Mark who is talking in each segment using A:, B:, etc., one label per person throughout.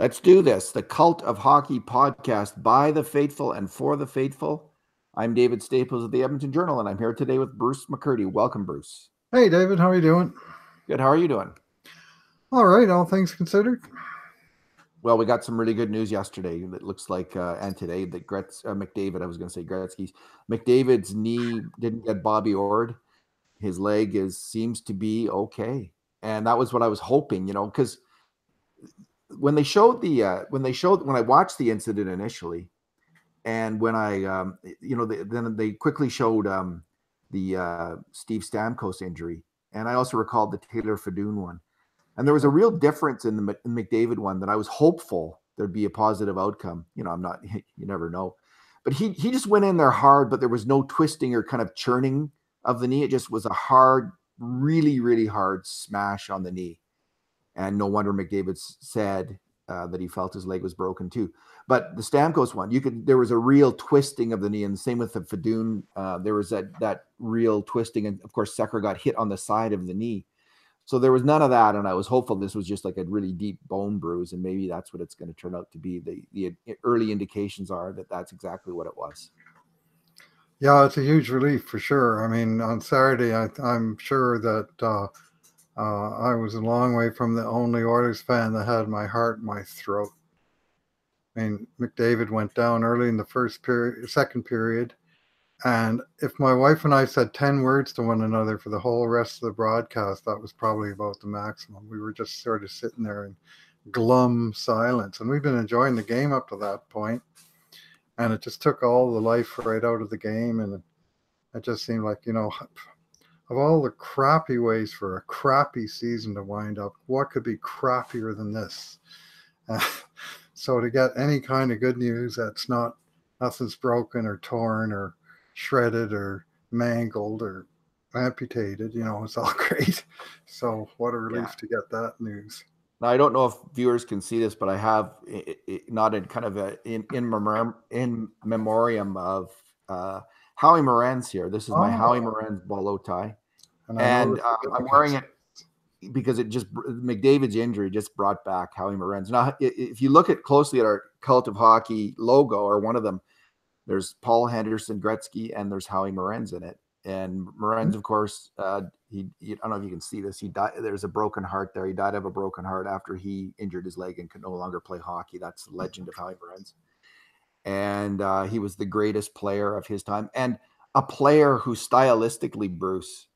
A: Let's do this. The Cult of Hockey podcast by the faithful and for the faithful. I'm David Staples of the Edmonton Journal, and I'm here today with Bruce McCurdy. Welcome, Bruce.
B: Hey, David. How are you doing?
A: Good. How are you doing?
B: All right, all things considered.
A: Well, we got some really good news yesterday. That looks like, and today, that McDavid, I was going to say Gretzky's, McDavid's knee didn't get Bobby Orred. His leg seems to be okay. And that was what I was hoping, because when I watched the incident initially, and when I, then they quickly showed the Steve Stamkos injury, and I also recalled the Taylor Fedun one, and there was a real difference in the McDavid one that I was hopeful there'd be a positive outcome. I'm not, you never know, but he just went in there hard, but there was no twisting or kind of churning of the knee. It just was a hard, really, really hard smash on the knee. And no wonder McDavid said that he felt his leg was broken too. But the Stamkos one, there was a real twisting of the knee, and the same with the Fedun. There was that real twisting, and of course, Sekera got hit on the side of the knee. So there was none of that, and I was hopeful this was just like a really deep bone bruise, and maybe that's what it's going to turn out to be. The early indications are that that's exactly what it was.
B: Yeah, it's a huge relief for sure. I mean, on Saturday, I'm sure that I was a long way from the only Oilers fan that had my heart in my throat. I mean, McDavid went down early in the second period. And if my wife and I said 10 words to one another for the whole rest of the broadcast, that was probably about the maximum. We were just sort of sitting there in glum silence. And we've been enjoying the game up to that point. And it just took all the life right out of the game. And it just seemed like, of all the crappy ways for a crappy season to wind up, what could be crappier than this? So to get any kind of good news that's nothing's broken or torn or shredded or mangled or amputated, it's all great. So what a relief to get that news.
A: Now, I don't know if viewers can see this, but I have not in kind of in memoriam of Howie Morenz here. This is my Howie Morenz bolo tie. And I'm wearing it because McDavid's injury just brought back Howie Morenz. Now, if you look closely at our Cult of Hockey logo, or one of them, there's Paul Henderson, Gretzky, and there's Howie Morenz in it. And Morenz, of course, I don't know if you can see this. He died. There's a broken heart there. He died of a broken heart after he injured his leg and could no longer play hockey. That's the legend of Howie Morenz. And he was the greatest player of his time, and a player who stylistically, Bruce,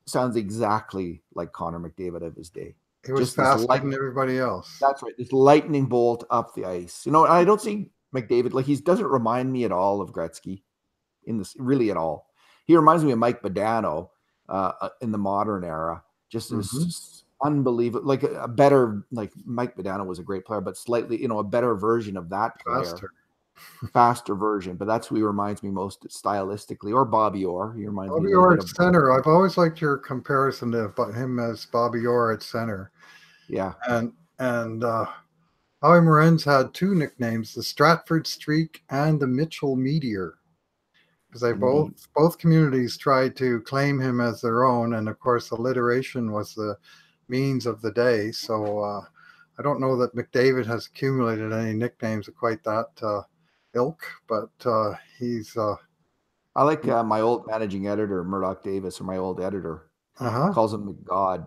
A: sounds exactly like Connor McDavid of his day.
B: He was faster than everybody else.
A: That's right. This lightning bolt up the ice. I don't see McDavid, like, he doesn't remind me at all of Gretzky in this, really at all. He reminds me of Mike Modano in the modern era. Just this unbelievable, like a better, like Mike Modano was a great player, but slightly, a better version of that player. Faster version, but that's who he reminds me most stylistically. Or Bobby Orr. He reminds me.
B: Bobby Orr at center. I've always liked your comparison to him as Bobby Orr at center.
A: Yeah.
B: And Howie Morenz had two nicknames: the Stratford Streak and the Mitchell Meteor, because they both communities tried to claim him as their own, and of course alliteration was the means of the day. So I don't know that McDavid has accumulated any nicknames of quite that ilk, but he's
A: I like my old managing editor, Murdoch Davis, or my old editor, calls him McGod.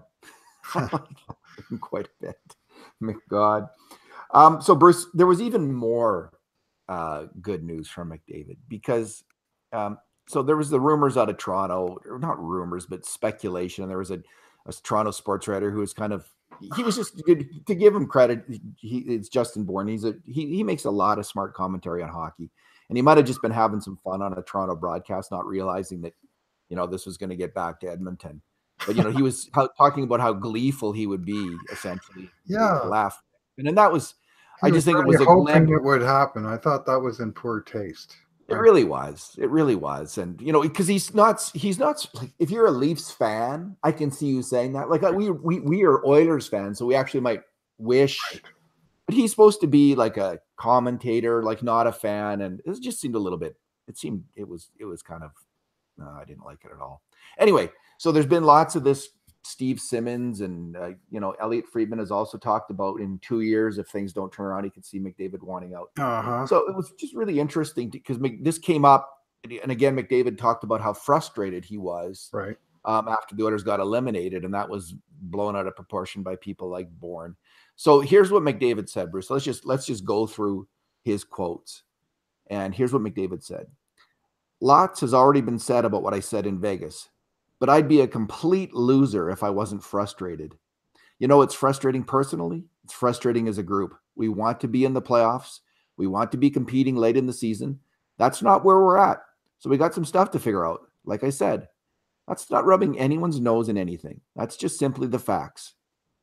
A: Quite a bit. McGod. So Bruce, there was even more good news from McDavid, because so there was the rumors out of Toronto, or not rumors, but speculation. And there was a Toronto sports writer who was he was just good, to give him credit. It's Justin Bourne. He makes a lot of smart commentary on hockey, and he might have just been having some fun on a Toronto broadcast, not realizing that, this was going to get back to Edmonton. But, he was talking about how gleeful he would be, essentially.
B: Yeah.
A: Laugh. And then that was, I just think it was
B: hoping it would happen. I thought that was in poor taste.
A: It really was. It really was. And, because he's not like, if you're a Leafs fan, I can see you saying that. Like, we are Oilers fans, so we actually might wish, but he's supposed to be like a commentator, like not a fan. And it just seemed a little bit, it was kind of, no, I didn't like it at all. Anyway, so there's been lots of this Steve Simmons and, Elliot Friedman has also talked about in 2 years, if things don't turn around, he could see McDavid wanting out. So it was just really interesting because this came up. And again, McDavid talked about how frustrated he was after the Oilers got eliminated. And that was blown out of proportion by people like Bourne. So here's what McDavid said, Bruce. Let's just go through his quotes. And here's what McDavid said. Lots has already been said about what I said in Vegas, but I'd be a complete loser if I wasn't frustrated. It's frustrating personally. It's frustrating as a group. We want to be in the playoffs. We want to be competing late in the season. That's not where we're at. So we got some stuff to figure out. Like I said, that's not rubbing anyone's nose in anything. That's just simply the facts.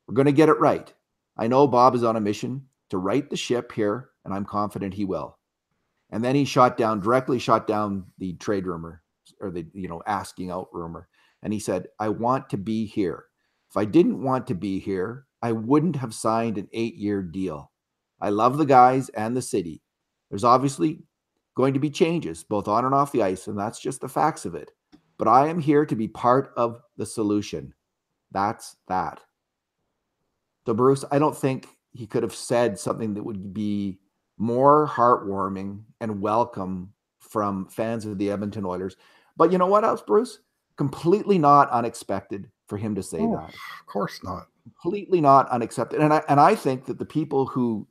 A: We're going to get it right. I know Bob is on a mission to right the ship here, and I'm confident he will. And then he directly shot down the trade rumor, or the, asking out rumor. And he said, I want to be here. If I didn't want to be here, I wouldn't have signed an 8-year deal. I love the guys and the city. There's obviously going to be changes, both on and off the ice, and that's just the facts of it. But I am here to be part of the solution. That's that. So, Bruce, I don't think he could have said something that would be more heartwarming and welcome from fans of the Edmonton Oilers. But you know what else, Bruce? Completely not unexpected for him to say that.
B: Of course not.
A: Completely not unaccepted. And I think that the people who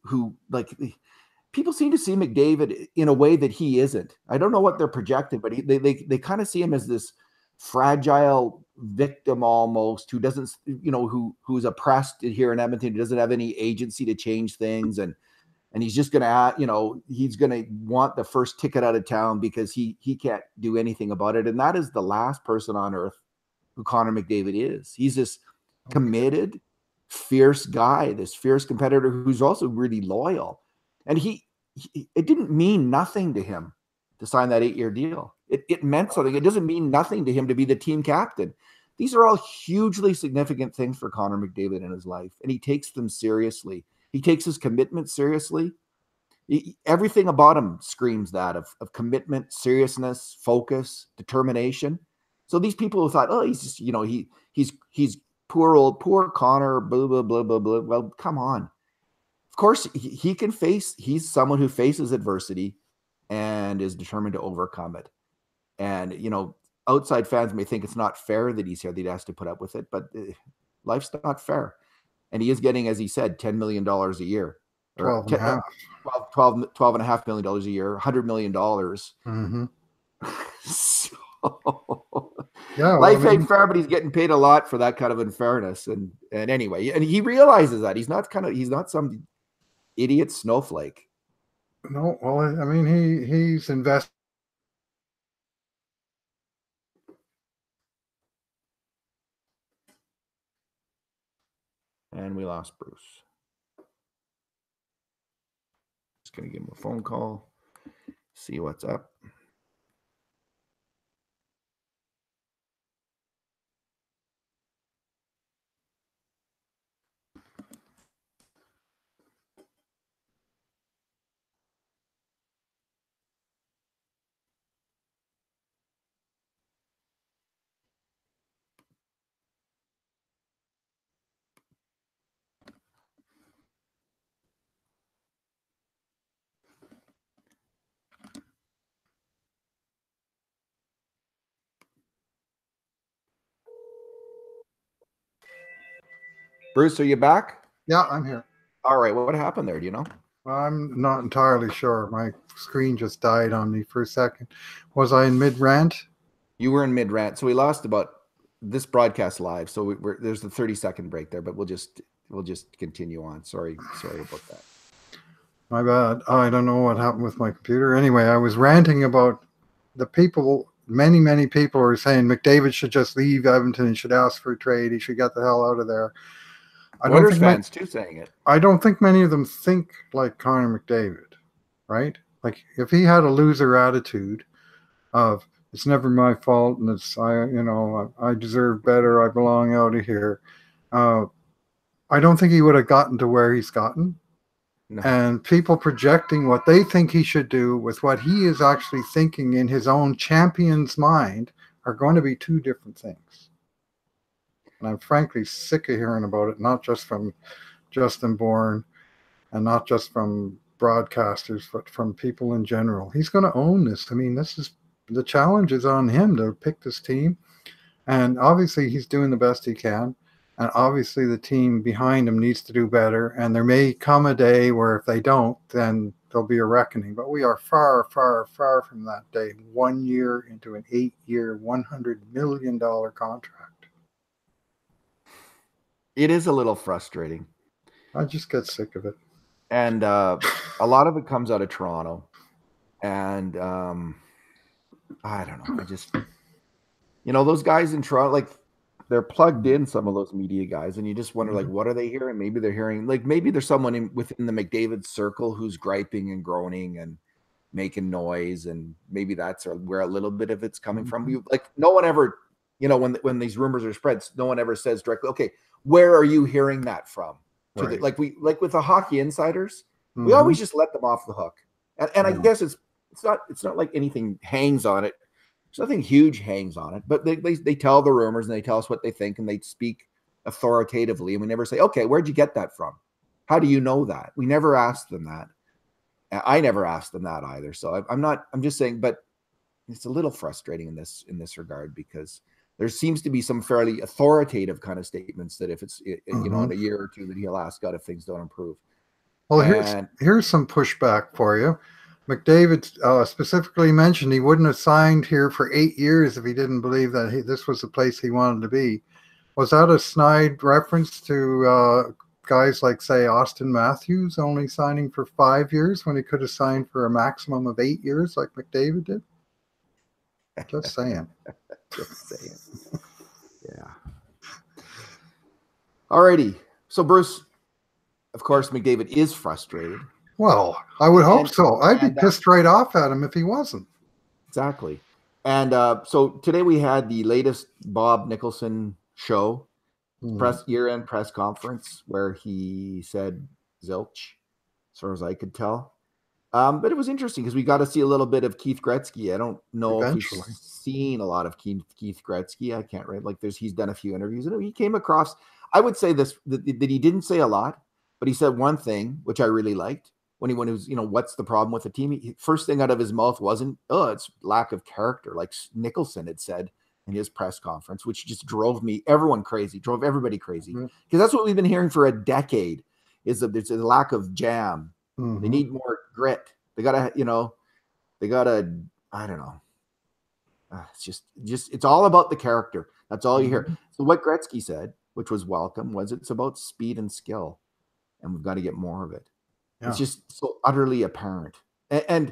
A: people seem to see McDavid in a way that he isn't. I don't know what they're projecting, but they kind of see him as this fragile victim almost, who doesn't, who's oppressed here in Edmonton, who doesn't have any agency to change things. And he's just going to, he's going to want the first ticket out of town because he can't do anything about it. And that is the last person on earth who Connor McDavid is. He's this committed, fierce guy, this fierce competitor who's also really loyal. And it didn't mean nothing to him to sign that 8-year deal. It meant something. It doesn't mean nothing to him to be the team captain. These are all hugely significant things for Connor McDavid in his life, and he takes them seriously. He takes his commitment seriously. Everything about him screams that of commitment, seriousness, focus, determination. So these people who thought, oh, he's just, he's poor Connor, blah, blah, blah, blah, blah. Well, come on. Of course, he's someone who faces adversity and is determined to overcome it. And, outside fans may think it's not fair that he's here, that he has to put up with it, but life's not fair. And he is getting, as he said, $10 million a year.
B: $12.5
A: million a year, $100 million.
B: Mm-hmm.
A: So,
B: yeah,
A: life ain't fair, but he's getting paid a lot for that kind of unfairness. And anyway, and he realizes that he's not some idiot snowflake.
B: No, well, I mean, he's invested.
A: And we lost Bruce. Just going to give him a phone call, see what's up. Bruce, are you back?
B: Yeah, I'm here.
A: All right. What happened there? Do you know?
B: I'm not entirely sure. My screen just died on me for a second. Was I in mid-rant?
A: You were in mid-rant. So we lost about this broadcast live. So there's the 30-second break there, but we'll just continue on. Sorry about that.
B: My bad. I don't know what happened with my computer. Anyway, I was ranting about the people. Many people are saying McDavid should just leave Edmonton and should ask for a trade. He should get the hell out of there.
A: Oilers fans too saying it.
B: I don't think many of them think like Connor McDavid, right? Like if he had a loser attitude of it's never my fault and it's I deserve better, I belong out of here. I don't think he would have gotten to where he's gotten. No. And people projecting what they think he should do with what he is actually thinking in his own champion's mind are going to be two different things. And I'm frankly sick of hearing about it, not just from Justin Bourne and not just from broadcasters, but from people in general. He's going to own this. I mean, this is the challenge is on him to pick this team. And obviously, he's doing the best he can. And obviously, the team behind him needs to do better. And there may come a day where if they don't, then there'll be a reckoning. But we are far, far, far from that day. 1 year into an 8-year, $100 million contract.
A: It is a little frustrating.
B: I just get sick of it.
A: And a lot of it comes out of Toronto. And I don't know. I just, those guys in Toronto, like, they're plugged in, some of those media guys, and you just wonder, like, what are they hearing? Maybe they're hearing, like, maybe there's someone within the McDavid circle who's griping and groaning and making noise, and maybe that's where a little bit of it's coming from. Like, no one ever, when these rumors are spread, no one ever says directly, okay, where are you hearing that from? Right. Like with the hockey insiders, we always just let them off the hook, and I guess it's not like anything hangs on it. There's nothing huge hangs on it, but they tell the rumors and they tell us what they think and they speak authoritatively. And we never say, okay, where'd you get that from? How do you know that? We never asked them that. I never asked them that either. So I'm just saying, but it's a little frustrating in this regard, because there seems to be some fairly authoritative kind of statements that if it's, in a year or two, that he'll ask God if things don't improve.
B: Well, here's some pushback for you. McDavid specifically mentioned he wouldn't have signed here for 8 years if he didn't believe that this was the place he wanted to be. Was that a snide reference to guys like, say, Austin Matthews only signing for 5 years when he could have signed for a maximum of 8 years like McDavid did? Just saying.
A: Just saying. Yeah. Alrighty. So, Bruce, of course, McDavid is frustrated.
B: Well, I would hope so. I'd be pissed right off at him if he wasn't.
A: Exactly. And so today we had the latest Bob Nicholson show, year-end press conference, where he said zilch, as far as I could tell. But it was interesting because we got to see a little bit of Keith Gretzky. I don't know if we've seen a lot of Keith Gretzky. I can't read. He's done a few interviews, and he came across. I would say this that he didn't say a lot, but he said one thing which I really liked. When he was, what's the problem with the team? First thing out of his mouth wasn't, it's lack of character, like Nicholson had said in his press conference, which just drove everybody crazy. Because that's what we've been hearing for a decade, is that there's a lack of jam. They need more grit. They gotta, I don't know. It's all about the character. That's all you hear. So what Gretzky said, which was welcome, was it's about speed and skill, and we've got to get more of it. Yeah. It's just so utterly apparent. And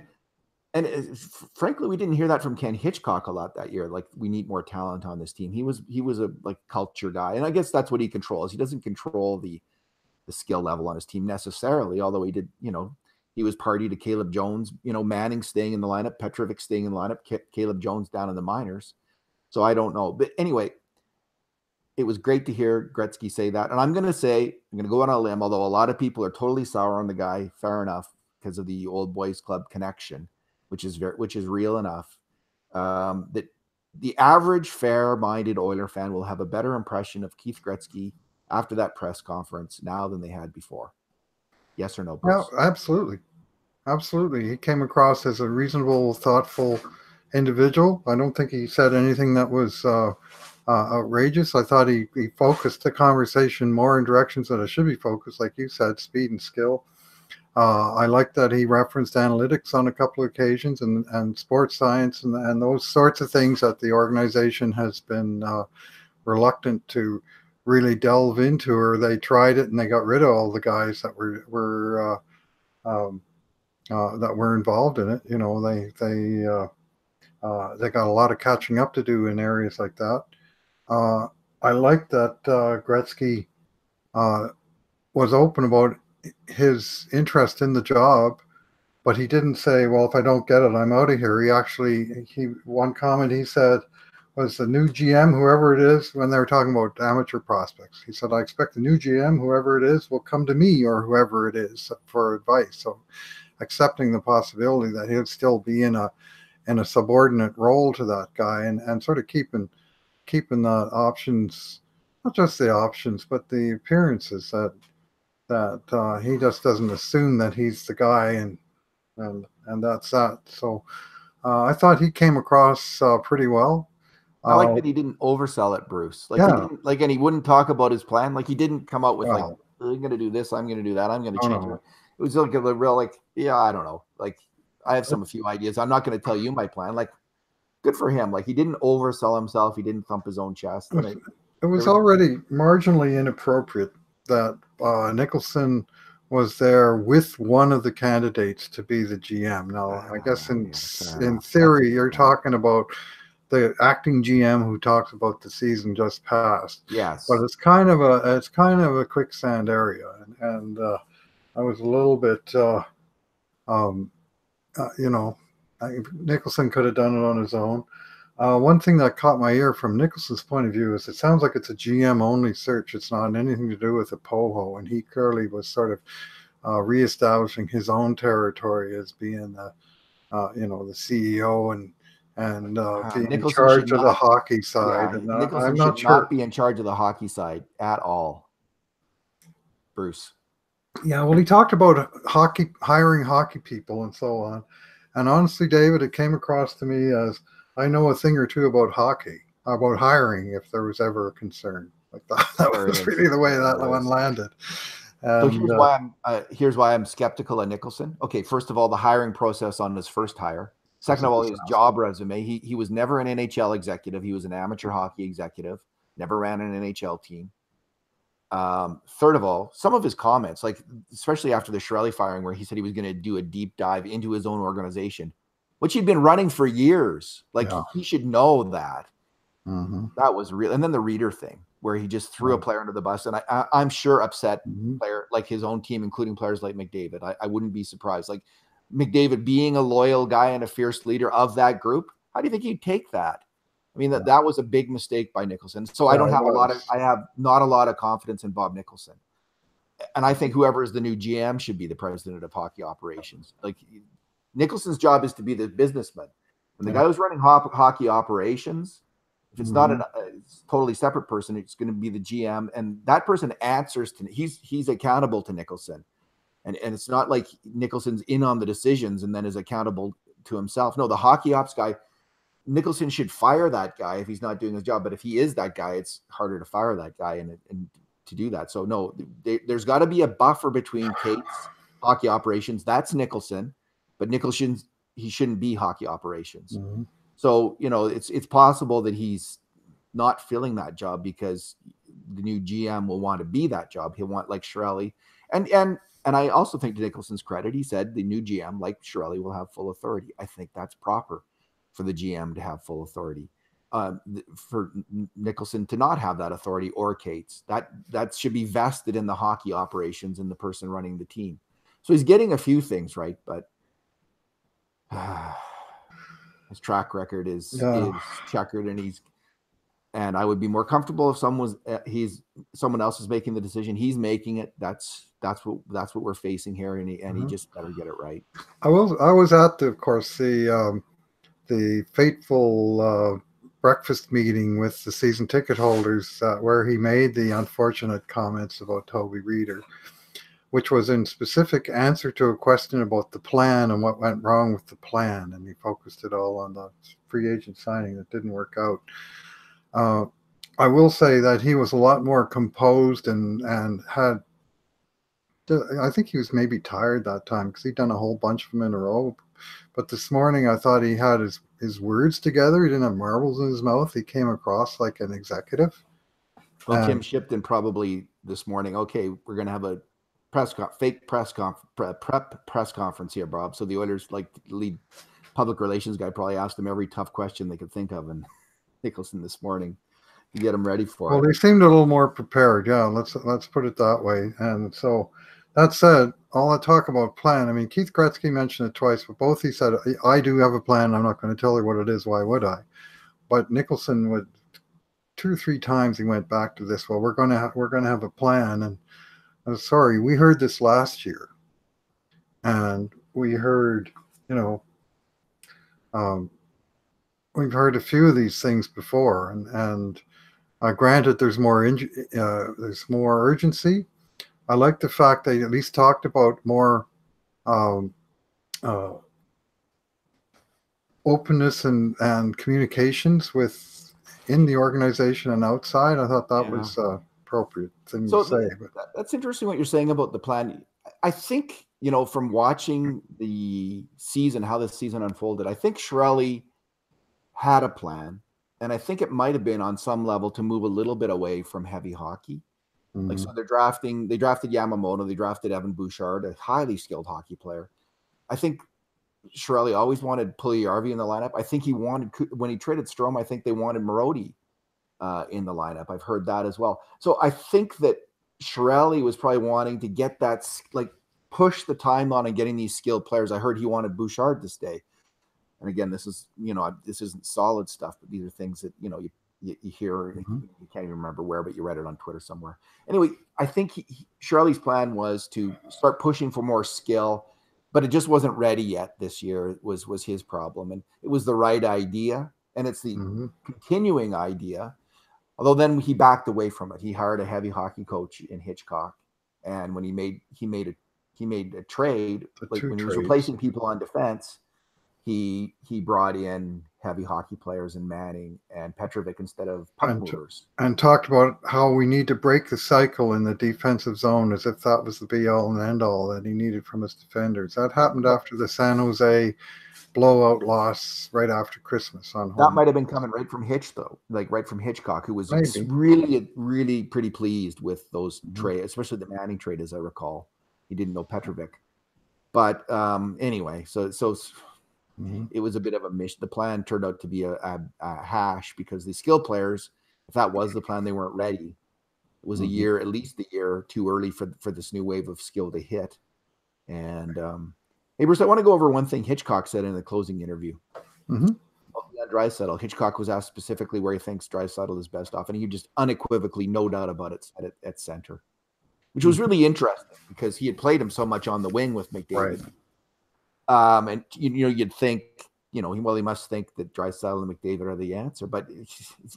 A: frankly, we didn't hear that from Ken Hitchcock a lot that year. Like, we need more talent on this team. He was a culture guy. And I guess that's what he controls. He doesn't control the skill level on his team necessarily, although he did, he was party to Caleb Jones, Manning staying in the lineup, Petrovic staying in the lineup, Caleb Jones down in the minors. So I don't know. But anyway, it was great to hear Gretzky say that. And I'm going to go on a limb, although a lot of people are totally sour on the guy, fair enough, because of the old boys club connection, which is real enough, that the average fair-minded Oiler fan will have a better impression of Keith Gretzky after that press conference now than they had before. Yes or no, Bruce?
B: Yeah, absolutely. Absolutely. He came across as a reasonable, thoughtful individual. I don't think he said anything that was outrageous. I thought he focused the conversation more in directions that it should be focused, like you said, speed and skill. I like that he referenced analytics on a couple of occasions and sports science and those sorts of things that the organization has been reluctant to really delve into, or they tried it and they got rid of all the guys that were involved in it. They got a lot of catching up to do in areas like that. I like that Gretzky was open about his interest in the job, but he didn't say, well, if I don't get it, I'm out of here. One comment he said was the new GM, whoever it is, when they were talking about amateur prospects, he said, I expect the new GM, whoever it is, will come to me or whoever it is for advice. So accepting the possibility that he'll still be in a subordinate role to that guy and sort of keeping the options not just the options, but the appearances that he just doesn't assume that he's the guy, and that's that. So I thought he came across pretty well.
A: I like that he didn't oversell it, Bruce. Like he
B: Yeah,
A: didn't like, and he wouldn't talk about his plan. Like he didn't come out with like,
B: well,
A: I'm going to do this, I'm going to do that, I'm going to
B: no,
A: change it.
B: no.
A: It was like a real like, yeah, I don't know. Like I have a few ideas. I'm not going to tell you my plan. Like good for him. Like he didn't oversell himself. He didn't thump his own chest. And
B: It was already marginally inappropriate that Nicholson was there with one of the candidates to be the GM. Now, I guess in theory, you're talking about the acting GM who talks about the season just passed.
A: Yes,
B: but it's kind of a quicksand area, and I was a little bit, um, Nicholson could have done it on his own. One thing that caught my ear from Nicholson's point of view is it sounds like it's a GM only search. It's not anything to do with the POHO, and he clearly was sort of reestablishing his own territory as being the CEO and being in
A: Nicholson
B: charge of the hockey side.
A: Yeah,
B: And
A: Nicholson
B: I'm
A: should
B: not sure.
A: not be in charge of the hockey side at all. Bruce.
B: Yeah, well, he talked about hiring hockey people and so on. And honestly, David, it came across to me as I know a thing or two about hockey, about hiring if there was ever a concern. Like that was really the way that one landed.
A: So
B: And
A: here's why I'm skeptical of Nicholson. Okay, first of all, the hiring process on his first hire. Second of all, his job resume. He was never an NHL executive. He was an amateur hockey executive. Never ran an NHL team. Third of all, some of his comments, like especially after the Chiarelli firing, where he said he was going to do a deep dive into his own organization, which he'd been running for years. Like he should know that. That was real. And then the Reader thing, where he just threw a player under the bus, and I'm sure upset player like his own team, including players like McDavid. I wouldn't be surprised. Like McDavid being a loyal guy and a fierce leader of that group, how do you think he'd take that? I mean, that was a big mistake by Nicholson. So I have not a lot of confidence in Bob Nicholson. And I think whoever is the new GM should be the president of hockey operations. Like Nicholson's job is to be the businessman. And the guy who's running hockey operations, if it's not a totally separate person, it's going to be the GM. And that person answers to, he's accountable to Nicholson. And it's not like Nicholson's in on the decisions and then is accountable to himself. No, the hockey ops guy, Nicholson should fire that guy if he's not doing his job. But if he is that guy, it's harder to fire that guy and to do that. So no, there's got to be a buffer between Kate's hockey operations. That's Nicholson, but he shouldn't be hockey operations. So, it's possible that he's not filling that job because the new GM will want to be that job. He'll want like Chiarelli. And I also think to Nicholson's credit, he said the new GM, like Chiarelli, will have full authority. I think that's proper for the GM to have full authority. For Nicholson to not have that authority, or Cates, that should be vested in the hockey operations and the person running the team. So he's getting a few things right, but his track record is checkered, and I would be more comfortable if someone else is making the decision. He's making it. That's what we're facing here, and he just better get it right.
B: I was at the fateful breakfast meeting with the season ticket holders where he made the unfortunate comments about Toby Reader, which was in specific answer to a question about the plan and what went wrong with the plan. And he focused it all on the free agent signing that didn't work out. I will say that he was a lot more composed and had, I think he was maybe tired that time because he'd done a whole bunch of them in a row. But this morning, I thought he had his words together. He didn't have marbles in his mouth. He came across like an executive.
A: Well, Tim Shipton probably this morning, okay, we're going to have a fake prep press conference here, Bob. So the Oilers, like lead public relations guy, probably asked him every tough question they could think of. And Nicholson this morning to get him ready for it.
B: Well, they seemed a little more prepared. Yeah, let's put it that way. And so that said, all that talk about plan, I mean, Keith Gretzky mentioned it twice, but both he said, I do have a plan. I'm not going to tell you what it is. Why would I? But Nicholson would 2 or 3 times he went back to this. Well, we're going to have a plan. And I'm sorry, we heard this last year. And we heard, we've heard a few of these things before. And Granted, there's more urgency. I like the fact they at least talked about more um, uh, openness and communications with in the organization and outside. I thought that
A: Yeah.
B: was appropriate thing to
A: So
B: say. But
A: that's interesting what you're saying about the plan. I think, from watching the season, how the season unfolded, I think Shirelli had a plan. And I think it might have been on some level to move a little bit away from heavy hockey. Like, so they drafted Yamamoto, they drafted Evan Bouchard, a highly skilled hockey player. I think Shirelli always wanted Puljujarvi in the lineup. I think he wanted, when he traded Strome, I think they wanted Marody in the lineup. I've heard that as well. So I think that Shirelli was probably wanting to get that, like, push the timeline on getting these skilled players. I heard he wanted Bouchard to stay. And again, this isn't solid stuff, but these are things that, you hear, you can't even remember where, but you read it on Twitter somewhere. Anyway, I think Shirley's plan was to start pushing for more skill, but it just wasn't ready yet this year, was his problem. And it was the right idea, and it's the continuing idea. Although then he backed away from it. He hired a heavy hockey coach in Hitchcock, and when he made a trade, like when he was replacing people on defense, he brought in heavy hockey players in Manning and Petrovic instead of puck movers.
B: And talked about how we need to break the cycle in the defensive zone, as if that was the be-all and end-all that he needed from his defenders. That happened after the San Jose blowout loss right after Christmas on home.
A: That might have been coming right from Hitch, though, like right from Hitchcock, who was really, really pretty pleased with those trades, especially the Manning trade, as I recall. He didn't know Petrovic. But anyway, so it was a bit of a mission. The plan turned out to be a hash because the skill players, if that was the plan, they weren't ready. It was at least a year too early for this new wave of skill to hit. And hey, Bruce, I want to go over one thing Hitchcock said in the closing interview. Draisaitl. Hitchcock was asked specifically where he thinks Draisaitl is best off, and he just unequivocally, no doubt about it, said it at center, which was really interesting because he had played him so much on the wing with McDavid. Right. And you'd think, he must think that Draisaitl and McDavid are the answer, but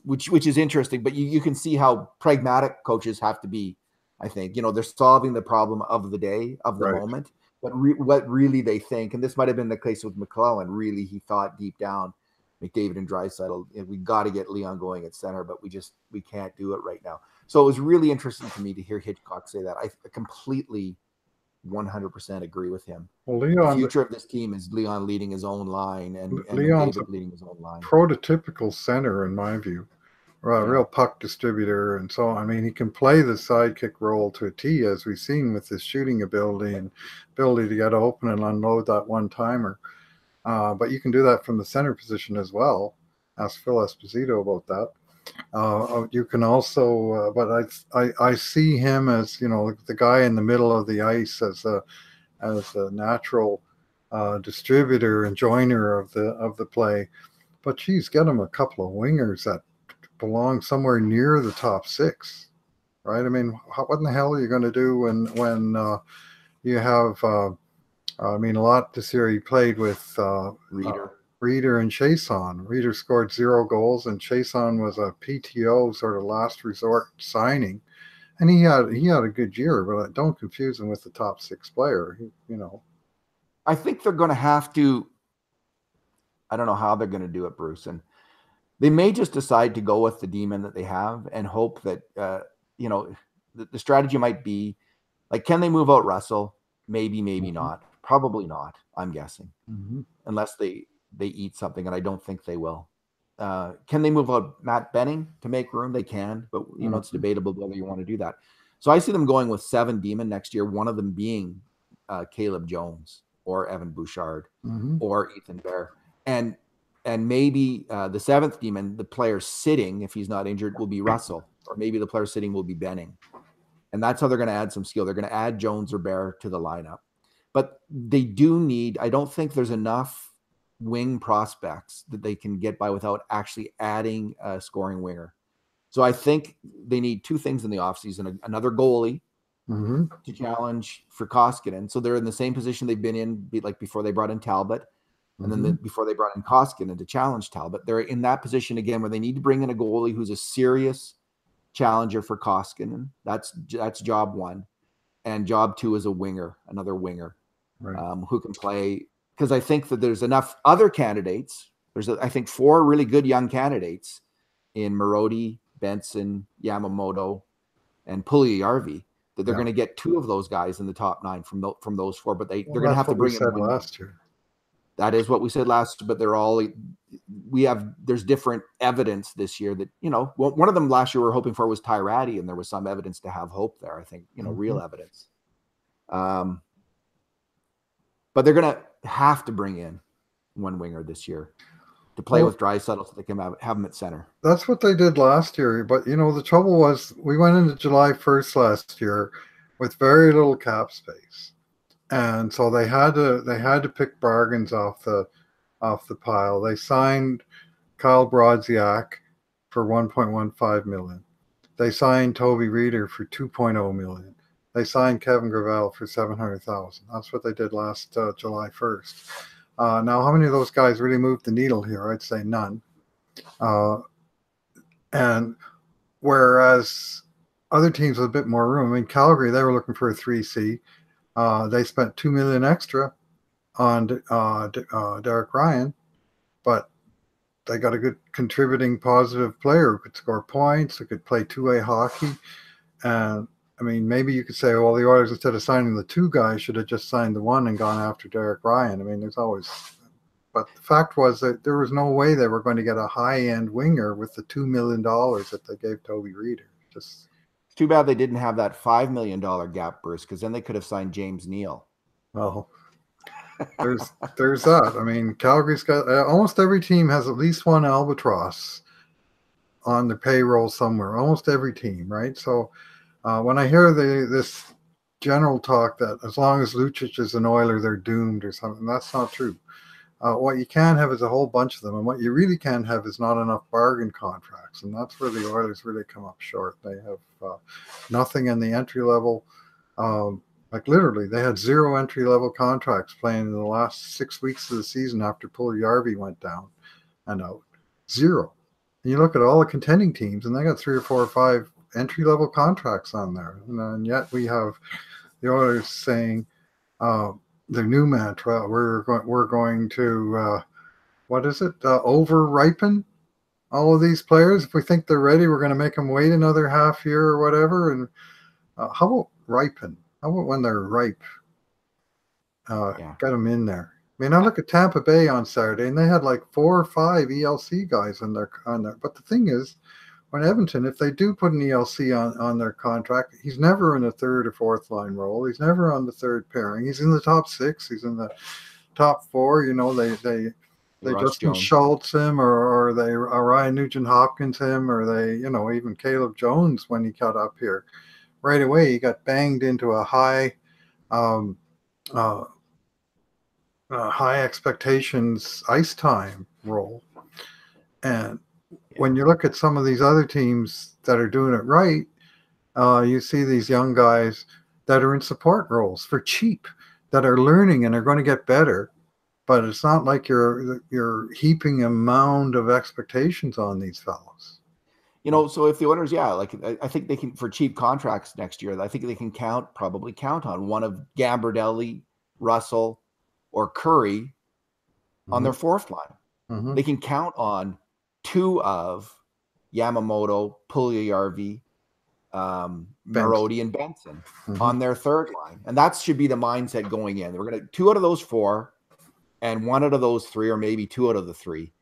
A: which is interesting. But you can see how pragmatic coaches have to be. I think they're solving the problem of the day, of the moment. But what really they think, and this might have been the case with McClellan. Really, he thought deep down, McDavid and Draisaitl, we got to get Leon going at center, but we can't do it right now. So it was really interesting to me to hear Hitchcock say that. I completely 100% agree with him.
B: Well, Leon,
A: the future of this team is Leon leading his own line and McDavid leading his own line.
B: Prototypical center, in my view. Real puck distributor, and so I mean he can play the sidekick role to a T, as we've seen with his shooting ability and ability to get open and unload that one timer. But you can do that from the center position as well. Ask Phil Esposito about that. You can also, but I see him as the guy in the middle of the ice as a natural distributor and joiner of the play. But geez, get him a couple of wingers that belong somewhere near the top six, right? I mean, what in the hell are you going to do when you have? I mean, a lot this year he played with Reeder and Chason. Reeder scored 0 goals, and Chason was a PTO sort of last resort signing, and he had a good year. But don't confuse him with the top 6 player.
A: I think they're going to have to. I don't know how they're going to do it, Bruce, and they may just decide to go with the demon that they have and hope that the strategy might be like, can they move out Russell? Maybe not. Probably not, I'm guessing, unless they eat something, and I don't think they will. Can they move out Matt Benning to make room? They can, but it's debatable whether you want to do that. So I see them going with 7 demon next year, one of them being Caleb Jones or Evan Bouchard or Ethan Bear. And maybe the 7th demon, the player sitting, if he's not injured, will be Russell, or maybe the player sitting will be Benning. And that's how they're going to add some skill. They're going to add Jones or Bear to the lineup. But they do need, I don't think there's enough wing prospects that they can get by without actually adding a scoring winger. So I think they need 2 things in the offseason, another goalie to challenge for Koskinen. So they're in the same position they've been in, like before they brought in Talbot. And then before they brought in Koskinen to challenge Talbot, they're in that position again where they need to bring in a goalie who's a serious challenger for Koskinen. That's job one. And job two is a winger, another winger,
B: Right.
A: who can play. Because I think that there's enough other candidates. There's, I think, 4 really good young candidates in McCurdy, Benson, Yamamoto, and Puljujarvi that they're
B: Yeah.
A: going to get 2 of those guys in the top 9 from those 4. But they're going to
B: That's
A: have to
B: what we
A: bring in
B: said
A: one.
B: last year.
A: That is what we said last, but there's different evidence this year that, one of them last year we were hoping for was Tyrati, and there was some evidence to have hope there. I think, real evidence. But they're going to have to bring in one winger this year to play with Draisaitl so they can have him at center.
B: That's what they did last year. But, the trouble was we went into July 1st last year with very little cap space. And so they had to pick bargains off the pile. They signed Kyle Brodziak for $1.15 million. They signed Toby Reeder for $2.0 million. They signed Kevin Gravel for $700,000. That's what they did last July 1st. Now, how many of those guys really moved the needle here? I'd say none. And whereas other teams with a bit more room, I mean, Calgary, they were looking for a 3C. They spent $2 million extra on Derek Ryan, but they got a good contributing positive player who could score points, who could play two-way hockey. And I mean, maybe you could say, well, the Oilers, instead of signing the 2 guys, should have just signed the 1 and gone after Derek Ryan. I mean, there's always, but the fact was that there was no way they were going to get a high-end winger with the $2 million that they gave Toby Reeder. Just.
A: It's too bad they didn't have that $5 million gap burst, because then they could have signed James Neal.
B: Well, there's that. I mean, Calgary's got almost every team has at least one albatross on the payroll somewhere. Almost every team, right? So when I hear this general talk that as long as Lucic is an Oiler, they're doomed or something, that's not true. What you can have is a whole bunch of them, and what you really can't have is not enough bargain contracts, and that's where the Oilers really come up short. They have nothing in the entry level. Like literally, they had 0 entry level contracts playing in the last 6 weeks of the season after Puljujarvi went down and out. 0. And you look at all the contending teams, and they got 3 or 4 or 5 entry level contracts on there, and yet we have the Oilers saying. Their new mantra, we're going to what is it? Over ripen all of these players. If we think they're ready, we're going to make them wait another half year or whatever. And how about ripen? How about when they're ripe? Get them in there. I mean, I look at Tampa Bay on Saturday, and they had like 4 or 5 ELC guys on there. But the thing is, when Edmonton, if they do put an ELC on their contract, he's never in a 3rd or 4th line role. He's never on the 3rd pairing. He's in the top 6. He's in the top 4. They Justin Schultz him, or they Ryan Nugent Hopkins him, or they even Caleb Jones when he got up here. Right away, he got banged into a high expectations ice time role, and. When you look at some of these other teams that are doing it right, you see these young guys that are in support roles for cheap, that are learning and are going to get better. But it's not like you're heaping a mound of expectations on these fellows.
A: So if the Oilers, I think they can, for cheap contracts next year, I think they can probably count on one of Gambardelli, Russell, or Curry on their 4th line. Mm-hmm. They can count on 2 of Yamamoto, Puljujarvi, McCurdy, and Benson on their 3rd line. And that should be the mindset going in. We're going to 2 out of those 4 and 1 out of those 3, or maybe 2 out of the 3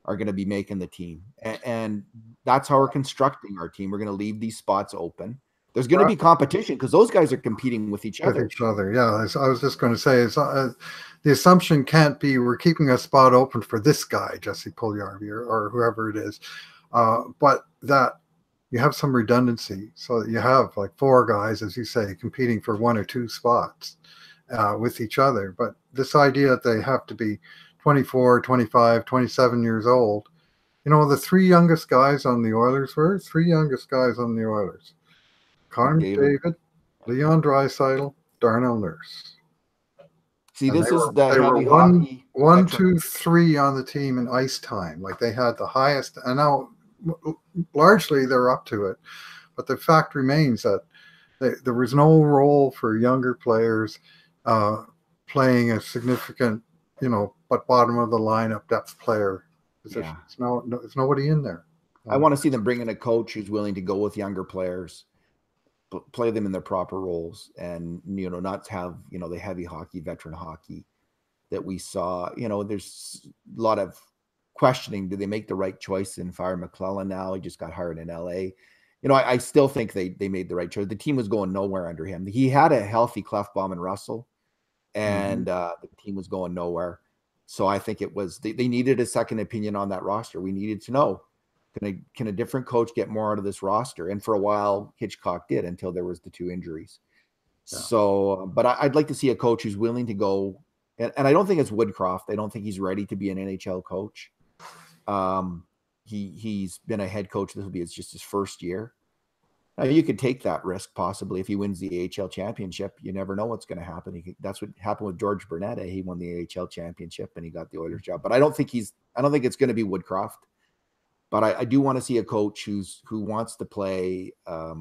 A: are going to be making the team. And that's how we're constructing our team. We're going to leave these spots open. There's going to be competition because those guys are competing with each other.
B: Yeah. I was just going to say, the assumption can't be we're keeping a spot open for this guy, Jesse Puljujarvi, or whoever it is, but that you have some redundancy so that you have like 4 guys, as you say, competing for 1 or 2 spots with each other. But this idea that they have to be 24, 25, 27 years old, the 3 youngest guys on the Oilers were 3 youngest guys on the Oilers. Connor McDavid, Leon Draisaitl, Darnell Nurse.
A: See,
B: and
A: this is the heavy
B: hockey. 1, 2, 3 on the team in ice time. Like they had the highest, and now largely they're up to it. But the fact remains that there was no role for younger players playing a significant, but bottom of the lineup depth player position.
A: Yeah.
B: There's nobody in there.
A: I want to see them bring in a coach who's willing to go with younger players, play them in their proper roles, and not have the heavy hockey, veteran hockey that we saw. There's a lot of questioning. Did they make the right choice in fire McClellan now? He just got hired in LA. I still think they made the right choice. The team was going nowhere under him. He had a healthy Clefbaum and Russell, and the team was going nowhere. So I think it was they needed a second opinion on that roster. We needed to know, can a different coach get more out of this roster? And for a while, Hitchcock did until there was the 2 injuries. Yeah. So, but I'd like to see a coach who's willing to go. And I don't think it's Woodcroft. I don't think he's ready to be an NHL coach. He's been a head coach. This will be just his first year. Now you could take that risk possibly if he wins the AHL championship. You never know what's going to happen. That's what happened with George Burnett. He won the AHL championship and he got the Oilers job. But I don't think it's going to be Woodcroft. But I do want to see a coach who wants to play a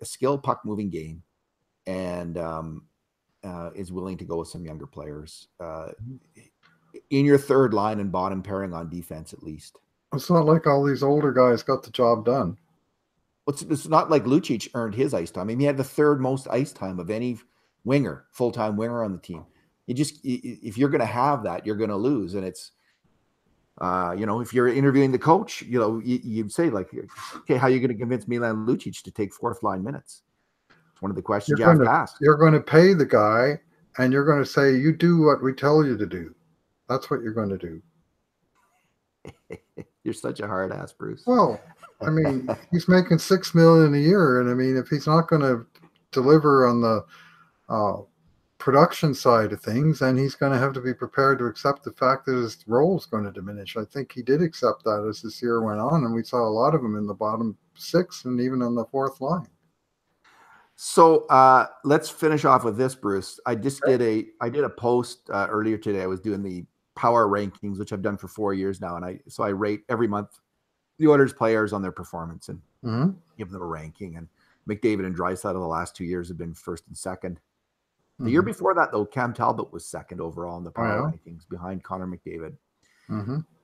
A: skilled puck moving game, and is willing to go with some younger players in your third line and bottom pairing on defense at least.
B: It's not like all these older guys got the job done.
A: It's not like Lucic earned his ice time. I mean, he had the 3rd most ice time of any full-time winger on the team. If you're going to have that, you're going to lose. And it's, if you're interviewing the coach, you'd say like, okay, how are you going to convince Milan Lucic to take 4th line minutes? It's one of the questions you have to ask.
B: You're going to pay the guy and you're going to say, you do what we tell you to do. That's what you're going to do.
A: You're such a hard ass, Bruce.
B: Well, I mean, he's making $6 million a year, and I mean, if he's not going to deliver on the production side of things, then he's going to have to be prepared to accept the fact that his role is going to diminish. I think he did accept that as this year went on, and we saw a lot of him in the bottom 6 and even on the 4th line.
A: So let's finish off with this, Bruce. I did a post earlier today. I was doing the power rankings, which I've done for 4 years now, and I rate every month the Oilers players on their performance and give them a ranking. And McDavid and Draisaitl the last 2 years have been 1st and 2nd. The year before that, though, Cam Talbot was 2nd overall in the power rankings behind Connor McDavid.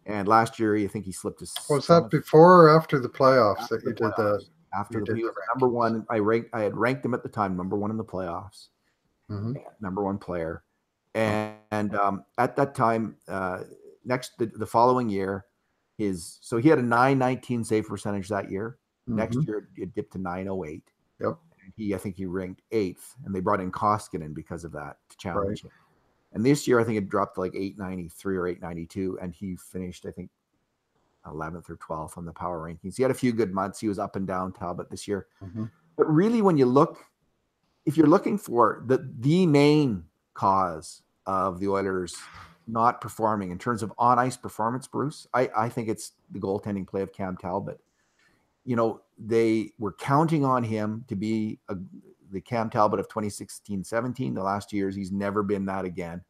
A: And last year, I think he slipped his.
B: Was that before or after the playoffs that you did that?
A: After he was number 1. I had ranked him at the time number 1 in the playoffs, number 1 player. And at that time, the following year, he had a .919 save percentage that year. Next year, it dipped to .908.
B: Yep.
A: I think he ranked 8th, and they brought in Koskinen because of that to challenge him. And this year, I think it dropped to like 893 or 892, and he finished, I think, 11th or 12th on the power rankings. He had a few good months. He was up and down, Talbot, this year. But really, when you look, if you're looking for the main cause of the Oilers not performing in terms of on-ice performance, Bruce, I think it's the goaltending play of Cam Talbot. They were counting on him to be the Cam Talbot of 2016-17. The last 2 years, he's never been that again.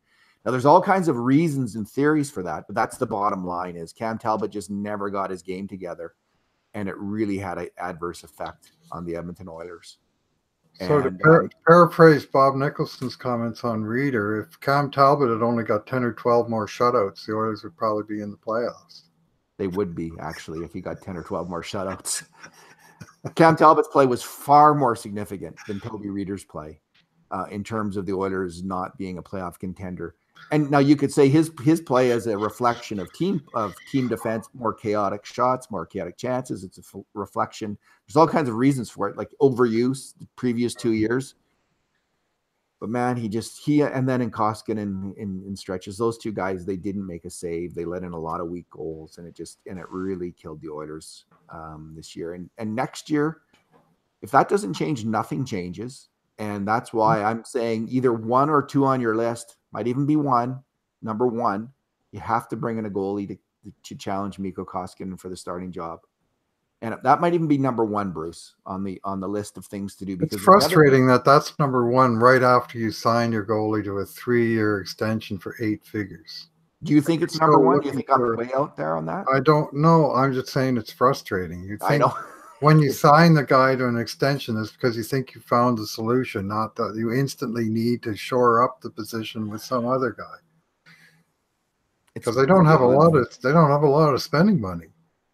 A: Now, there's all kinds of reasons and theories for that, but that's the bottom line is Cam Talbot just never got his game together, and it really had an adverse effect on the Edmonton Oilers.
B: So to paraphrase Bob Nicholson's comments on Reader, if Cam Talbot had only got 10 or 12 more shutouts, the Oilers would probably be in the playoffs.
A: They would be, actually, if he got 10 or 12 more shutouts. Cam Talbot's play was far more significant than Toby Reader's play in terms of the Oilers not being a playoff contender. And now you could say his play is a reflection of team defense, more chaotic shots, more chaotic chances. It's a reflection. There's all kinds of reasons for it, like overuse the previous 2 years. But man, he and then in Koskinen in stretches, those 2 guys, they didn't make a save. They let in a lot of weak goals, and it really killed the Oilers this year. And next year, if that doesn't change, nothing changes. And that's why I'm saying either 1 or 2 on your list, might even be 1, number 1. You have to bring in a goalie to challenge Mikko Koskinen for the starting job. And that might even be number 1, Bruce, on the list of things to do. Because
B: it's frustrating that's number 1 right after you sign your goalie to a 3-year extension for 8 figures.
A: Do you think it's number 1? Do you think I'm way out there on that?
B: I don't know. I'm just saying it's frustrating.
A: I know.
B: when you sign the guy to an extension, it's because you think you found the solution, not that you instantly need to shore up the position with some other guy. Because they don't have a lot of spending money.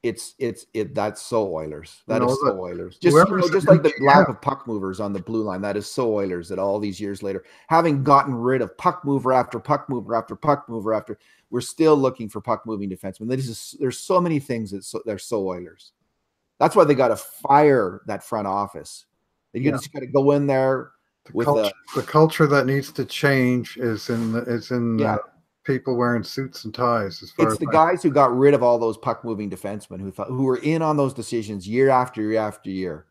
A: That's so Oilers.
B: You
A: That
B: know
A: is
B: that
A: so Oilers.
B: whoever's the
A: Just
B: new
A: like the lack
B: GM,
A: of puck movers on the blue line. That is so Oilers that all these years later, having gotten rid of puck mover after puck mover after puck mover after, we're still looking for puck moving defensemen. There's so many things they're so Oilers. That's why they got to fire that front office. They just got to go in there with
B: the culture that needs to change is in people wearing suits and ties.
A: It's the guys who got rid of all those puck moving defensemen who were in on those decisions year after year after year,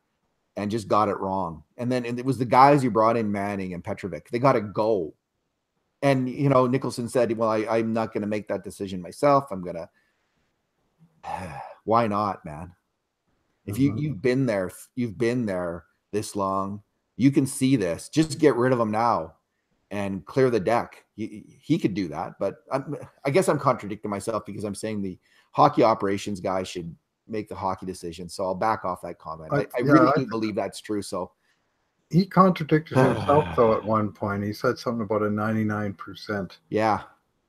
A: and just got it wrong. And it was the guys who brought in Manning and Petrovic. They got to go. And Nicholson said, "Well, I'm not going to make that decision myself. I'm gonna." Why not, man? If you've been there this long, you can see this. Just get rid of them now and clear the deck. He could do that, but I guess I'm contradicting myself because I'm saying the hockey operations guy should make the hockey decision. So I'll back off that comment. I really do believe that's true. So
B: he contradicted himself though at one point. He said something about a 99%.
A: Yeah.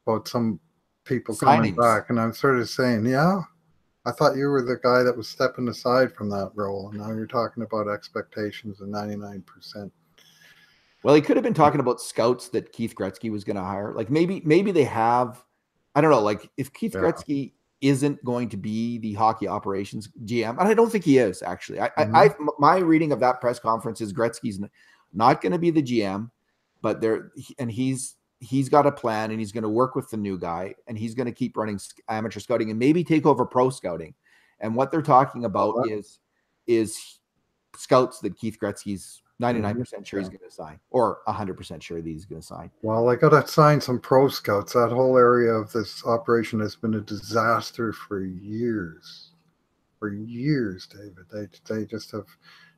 B: About some people coming back, and I'm sort of saying, yeah. I thought you were the guy that was stepping aside from that role, and now you're talking about expectations of 99%.
A: Well, he could have been talking about scouts that Keith Gretzky was going to hire. Like maybe they have. I don't know. Like if Keith Gretzky isn't going to be the hockey operations GM, and I don't think he is actually. My reading of that press conference is Gretzky's not going to be the GM, but he's got a plan, and he's going to work with the new guy, and he's going to keep running amateur scouting and maybe take over pro scouting. And what they're talking about is scouts that Keith Gretzky's 99% sure he's going to sign, or 100% sure that he's going to sign.
B: Well, they got to sign some pro scouts. That whole area of this operation has been a disaster for years. For years, David. They just have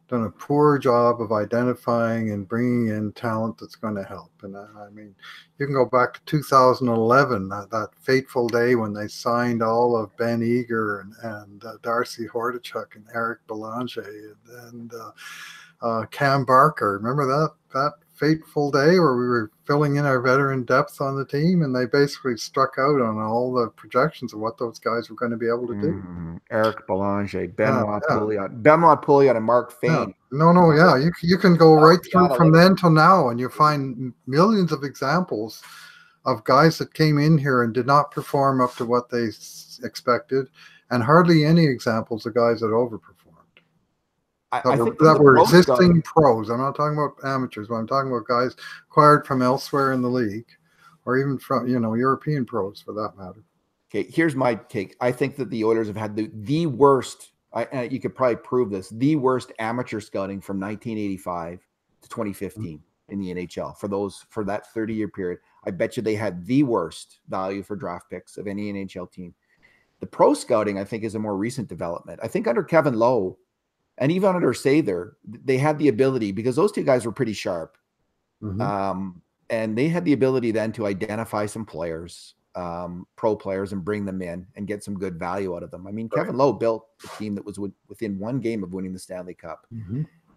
B: done a poor job of identifying and bringing in talent that's going to help. And I mean, you can go back to 2011, that fateful day when they signed all of Ben Eager and Darcy Hordichuk and Eric Belanger and Cam Barker. Remember that fateful day where we were filling in our veteran depth on the team, and they basically struck out on all the projections of what those guys were going to be able to do.
A: Eric Belanger, Benoit Pouliot, and Mark Fane.
B: No. You can go right through from then till now, and you find millions of examples of guys that came in here and did not perform up to what they expected, and hardly any examples of guys that overperformed. That were existing pros. I'm not talking about amateurs, but I'm talking about guys acquired from elsewhere in the league, or even from European pros for that matter.
A: Okay, here's my take. I think that the Oilers have had the worst. You could probably prove this. The worst amateur scouting from 1985 to 2015 in the NHL for that 30-year period. I bet you they had the worst value for draft picks of any NHL team. The pro scouting, I think, is a more recent development. I think under Kevin Lowe. And even under Sather, they had the ability, because those two guys were pretty sharp. And they had the ability then to identify some players, pro players, and bring them in and get some good value out of them. I mean, Kevin Lowe built a team that was within one game of winning the Stanley Cup.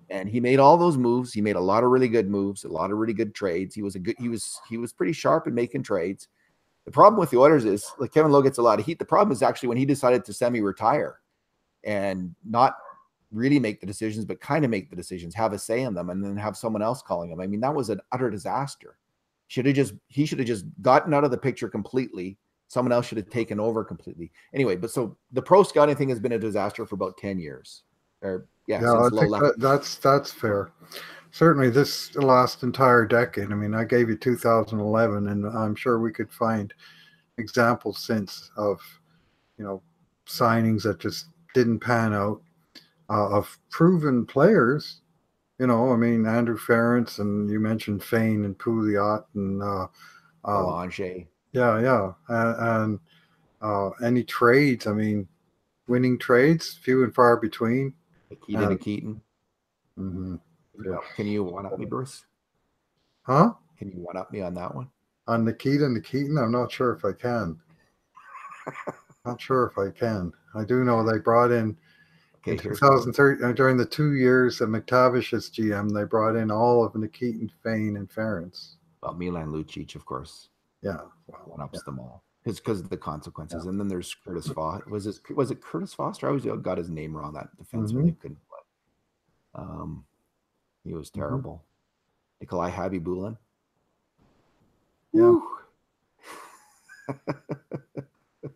A: And he made all those moves. He made a lot of really good moves, a lot of really good trades. He was pretty sharp in making trades. The problem with the Oilers is, like, Kevin Lowe gets a lot of heat. The problem is actually when he decided to semi-retire and not really make the decisions, but kind of make the decisions, have a say in them, and then have someone else calling them. I mean, that was an utter disaster. He should have just gotten out of the picture completely. Someone else should have taken over completely. Anyway, so the pro scouting thing has been a disaster for about 10 years. I think
B: that's fair. Certainly this last entire decade. I mean, I gave you 2011, and I'm sure we could find examples since of, signings that just didn't pan out. Of proven players, I mean, Andrew Ference, and you mentioned Fane and Pouliot and
A: Belanger.
B: And any trades, I mean, winning trades, few and far between.
A: Keaton. Yeah. Can you one-up me, Bruce?
B: Huh?
A: Can you one-up me on that one?
B: On Nikita and Keaton? I'm not sure if I can. I do know they brought in
A: Okay,
B: In
A: here's
B: 2013, during the 2 years that McTavish is GM, they brought in all of Nikitin, Fane, and Ference.
A: well, Milan Lucic, of course.
B: Yeah,
A: One ups them all because of the consequences.
B: Yeah.
A: And then there's Curtis Foster. Was it Curtis Foster? I always got his name wrong. That defenseman they couldn't play. He was terrible. Nikolai Habibulin.
B: Yeah.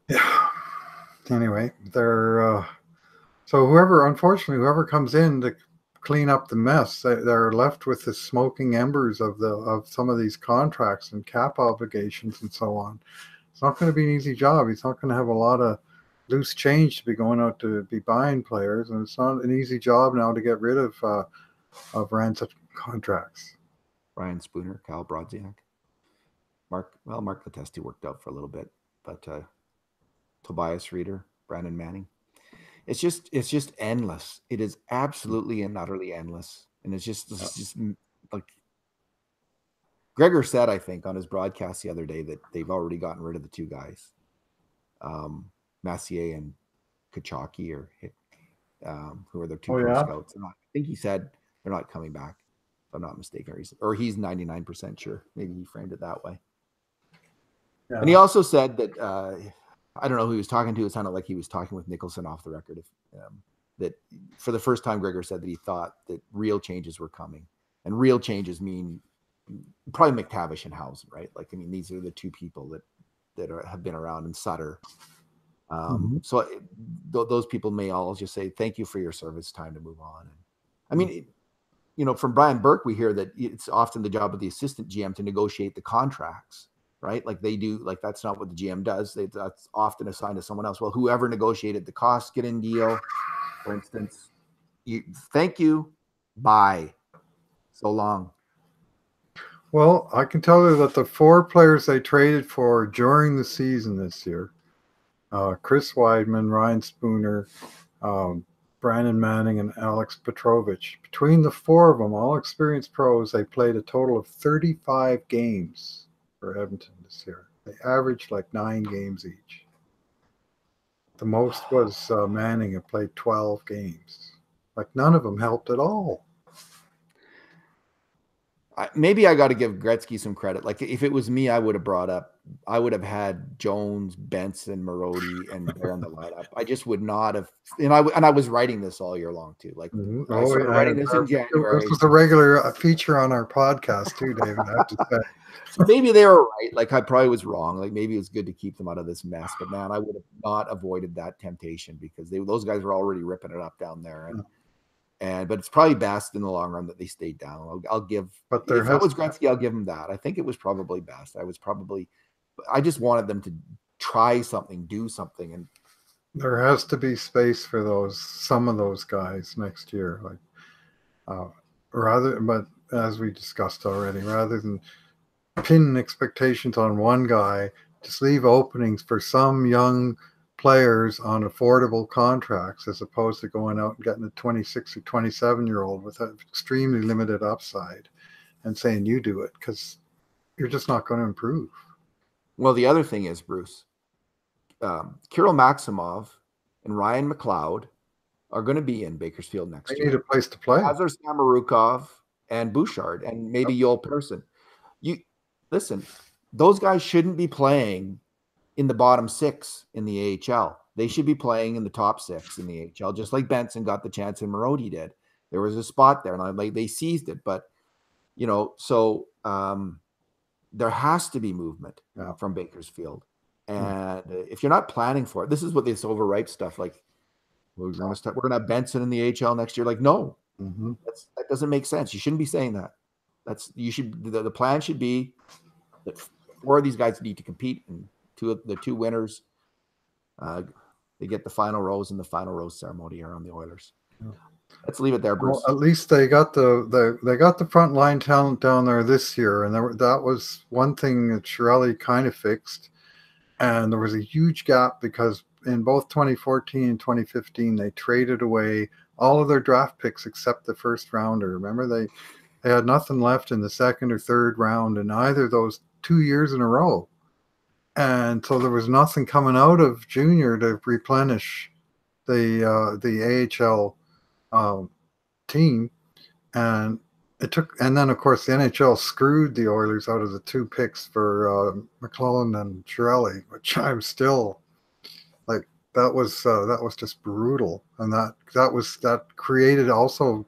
B: Yeah. Anyway, they're so whoever comes in to clean up the mess, they're left with the smoking embers of some of these contracts and cap obligations and so on. It's not going to be an easy job. He's not going to have a lot of loose change to be going out to be buying players, and it's not an easy job now to get rid of rancid contracts.
A: Ryan Spooner, Kyle Brodziak, Mark Letestu worked out for a little bit, but Tobias Reeder, Brandon Manning. It's just endless. It is absolutely and utterly endless, and it's just like Gregor said, I think, on his broadcast the other day that they've already gotten rid of the two guys, Massier and Kachaki, or who are their two pro scouts. I think he said they're not coming back, if I'm not mistaken, or he's 99% sure. Maybe he framed it that way. Yeah. And he also said that I don't know who he was talking to. It sounded like he was talking with Nicholson off the record. That for the first time, Gregor said that he thought that real changes were coming, and real changes mean probably McTavish and Housen, right? Like, I mean, these are the two people that have been around, and Sutter. So those people may all just say, thank you for your service, time to move on. And I mean, from Brian Burke, we hear that it's often the job of the assistant GM to negotiate the contracts, right? Like they do, like that's not what the GM does. That's often assigned to someone else. Well, whoever negotiated the cost get in deal, for instance, thank you, bye, so long.
B: Well, I can tell you that the 4 players they traded for during the season this year, Chris Weidman, Ryan Spooner, Brandon Manning, and Alex Petrovich. Between the 4 of them, all experienced pros, they played a total of 35 games for Edmonton this year. They averaged like 9 games each. The most was Manning, who played 12 games. Like none of them helped at all.
A: Maybe I got to give Gretzky some credit. Like if it was me, I would have had Jones, Benson, Marody, and Bear in the lineup. I just would not have. And I was writing this all year long too. Like I started writing this in January.
B: This was a regular feature on our podcast too, David. I have to say.
A: So maybe they were right. Like I probably was wrong. Like maybe it was good to keep them out of this mess. But man, I would have not avoided that temptation because those guys were already ripping it up down there. But it's probably best in the long run that they stayed down. I'll give. But if it was Gretzky, I'll give him that. I think it was probably best. I just wanted them to try something, do something, and
B: there has to be space for some of those guys next year. But as we discussed already, rather than pin expectations on one guy, just leave openings for some young players on affordable contracts, as opposed to going out and getting a 26 or 27-year-old with an extremely limited upside and saying you do it, because you're just not going to improve.
A: Well, the other thing is, Bruce, Kirill Maximov and Ryan McLeod are going to be in Bakersfield next year.
B: They need a place to play.
A: As are Samorukov and Bouchard and maybe Joel Persson. Listen, those guys shouldn't be playing in the bottom 6 in the AHL. They should be playing in the top 6 in the AHL, just like Benson got the chance and Marody did. There was a spot there, and they seized it. But, so there has to be movement from Bakersfield. And if you're not planning for it, this is what this overripe stuff, like, we're going to have Benson in the AHL next year. Like, no, that doesn't make sense. You shouldn't be saying that. The plan should be that 4 of these guys need to compete, and the two winners, they get the final rose in the final rose ceremony around the Oilers. Let's leave it there, Bruce.
B: Well, at least they got the front line talent down there this year, and that was one thing that Chiarelli kind of fixed. And there was a huge gap because in both 2014 and 2015, they traded away all of their draft picks except the first rounder. Remember, they had nothing left in the second or third round in either of those 2 years in a row. And so there was nothing coming out of junior to replenish the AHL team, and and then of course the NHL screwed the Oilers out of the 2 picks for McClellan and Chiarelli, which I'm still like, that was just brutal, and that created, also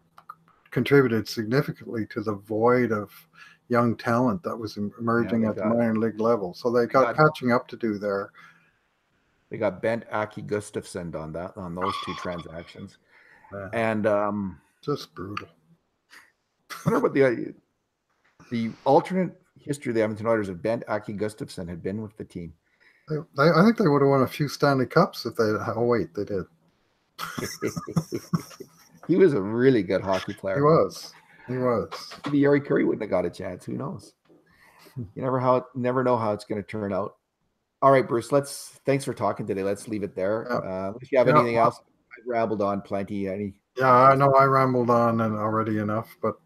B: contributed significantly to the void of young talent that was emerging at the minor league level. So they got catching up to do there.
A: They got Bent Aki Gustafsson on those 2 transactions.
B: Yeah.
A: And
B: just brutal.
A: I wonder what the alternate history of the Edmonton Oilers of Bent Aki Gustafsson had been with the team.
B: I think they would have won a few Stanley Cups if they. Oh wait, they did.
A: He was a really good hockey player.
B: He was.
A: Maybe Yuri Curry wouldn't have got a chance. Who knows? You never know how it's going to turn out. All right, Bruce. Thanks for talking today. Let's leave it there. If you have anything else, I rambled on plenty.
B: I know I rambled on and already enough, but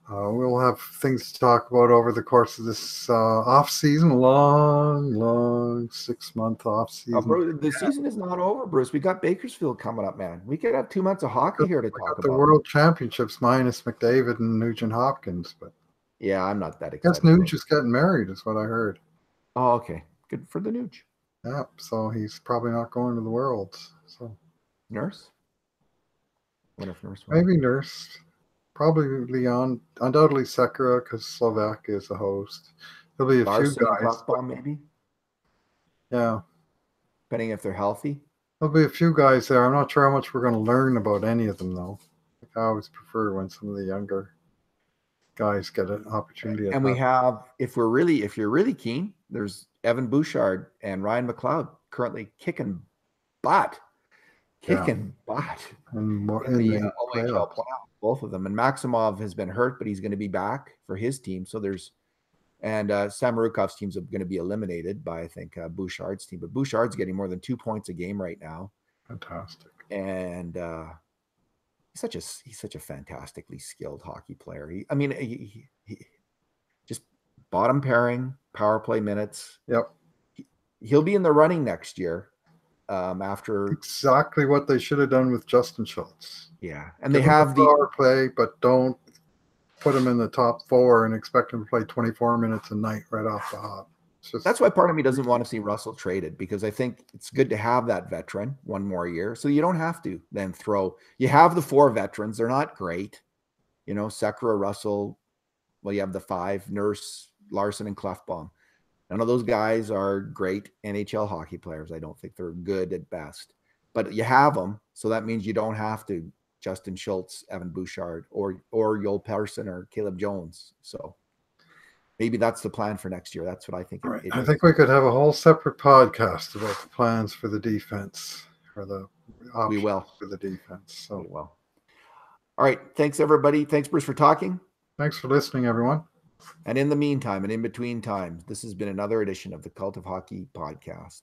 B: we'll have things to talk about over the course of this off season, long 6-month off season.
A: The season is not over, Bruce. We got Bakersfield coming up, man. We could have 2 months of hockey here to talk about.
B: The World Championships minus McDavid and Nugent Hopkins, but
A: yeah, I'm not that excited.
B: I guess Nuge is getting married, is what I heard.
A: Oh, okay, good for the Nuge.
B: Yeah, so he's probably not going to the Worlds. So
A: Nurse. What if Nurse?
B: Maybe Nurse. Probably Leon, undoubtedly Sekera, because Slovakia is the host. There'll be a
A: Larson
B: few guys.
A: Maybe.
B: Yeah.
A: Depending if they're healthy.
B: There'll be a few guys there. I'm not sure how much we're going to learn about any of them, though. I always prefer when some of the younger guys get an opportunity.
A: And we have, if you're really keen, there's Evan Bouchard and Ryan McLeod currently kicking butt. And in the OHL playoff, both of them. And Maximov has been hurt, but he's going to be back for his team. So Samarukov's team's going to be eliminated by, I think, Bouchard's team. But Bouchard's getting more than 2 points a game right now.
B: Fantastic.
A: And he's such a fantastically skilled hockey player. He just bottom pairing, power play minutes.
B: Yep.
A: He'll be in the running next year. After
B: exactly what they should have done with Justin Schultz.
A: Yeah, and they have the
B: power play, but don't put him in the top 4 and expect him to play 24 minutes a night right off the hop.
A: That's why part of me doesn't want to see Russell traded, because I think it's good to have that veteran one more year, so you don't have to then throw. You have the 4 veterans; they're not great, Sekera, Russell. Well, you have the 5: Nurse, Larson, and Klefbom. None of those guys are great NHL hockey players. I don't think they're good at best. But you have them, so that means you don't have to Justin Schultz, Evan Bouchard, or Joel Persson or Caleb Jones. So maybe that's the plan for next year. That's what I think.
B: I think we could have a whole separate podcast about the plans for the defense, or the options for the defense. So
A: we will. All right. Thanks, everybody. Thanks, Bruce, for talking.
B: Thanks for listening, everyone.
A: And in the meantime, and in between times, this has been another edition of the Cult of Hockey podcast.